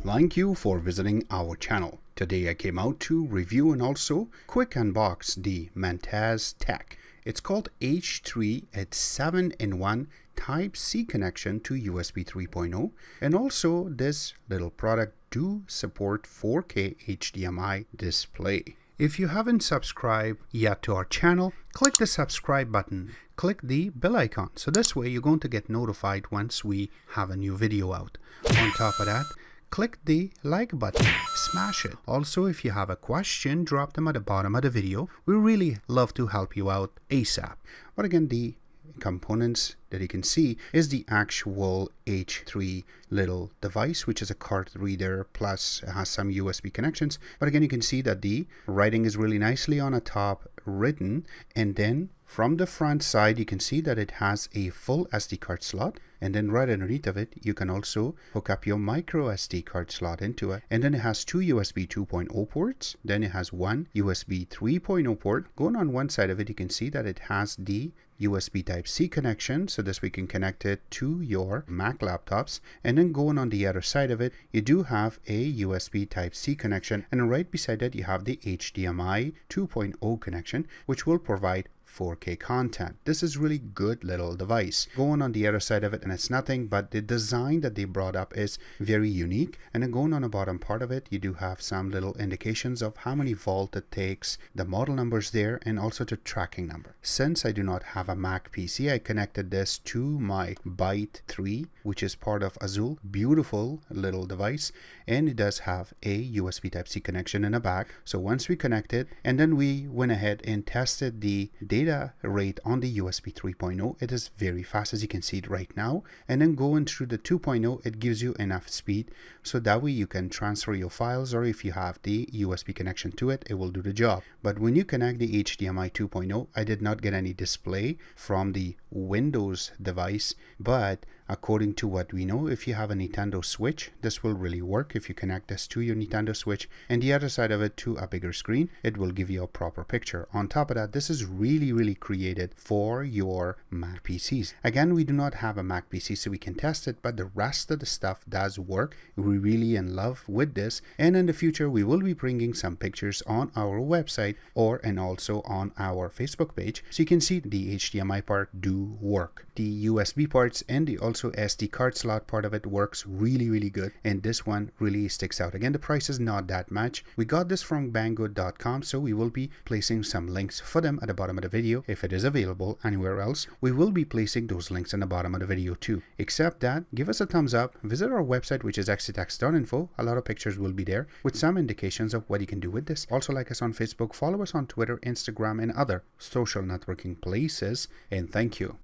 Thank you for visiting our channel. Today I came out to review and also quick unbox the Mantistek. It's called H3. It's 7-in-1 Type-C connection to USB 3.0, and also this little product do support 4K HDMI display. If you haven't subscribed yet to our channel, click the subscribe button. Click the bell icon. So this way you're going to get notified once we have a new video out. On top of that, click the like button, smash it. Also, if you have a question, drop them at the bottom of the video. We really love to help you out ASAP. But again, the components that you can see is the actual H3 little device, which is a card reader plus it has some USB connections. But again, you can see that the writing is really nicely on the top written, and then from the front side you can see that it has a full SD card slot, and then right underneath of it you can also hook up your micro SD card slot into it, and then it has two USB 2.0 ports, then it has one USB 3.0 port. Going on one side of it you can see that it has the USB Type-C connection, so this we can connect it to your Mac laptops. And then going on the other side of it, you do have a USB Type-C connection, and right beside that you have the HDMI 2.0 connection, which will provide 4K content. This is really good little device. Going on the other side of it, and it's nothing but the design that they brought up is very unique. And then going on the bottom part of it, you do have some little indications of how many volt it takes, the model numbers there, and also the tracking number. Since I do not have a Mac PC, I connected this to my Byte 3, which is part of Azul. Beautiful little device, and it does have a USB Type-C connection in the back. So once we connect it, and then we went ahead and tested the data rate on the USB 3.0, it is very fast, as you can see it right now. And then going through the 2.0, it gives you enough speed so that way you can transfer your files, or if you have the USB connection to it, it will do the job. But when you connect the HDMI 2.0, I did not get any display from the Windows device, but according to what we know, if you have a Nintendo Switch, this will really work. If you connect this to your Nintendo Switch and the other side of it to a bigger screen, it will give you a proper picture. On top of that, this is really created for your Mac PCs. Again, we do not have a Mac PC, so we can test it, but the rest of the stuff does work. We're really in love with this, and in the future we will be bringing some pictures on our website and also on our Facebook page, so you can see the HDMI part do work. The USB parts and the also SD card slot part of it works really good, and this one really sticks out. Again, the price is not that much. We got this from banggood.com, so we will be placing some links for them at the bottom of the video. If it is available anywhere else, we will be placing those links in the bottom of the video too. Except that, give us a thumbs up, visit our website, which is xctex.info. A lot of pictures will be there with some indications of what you can do with this. Also like us on Facebook, follow us on Twitter, Instagram, and other social networking places, and thank you.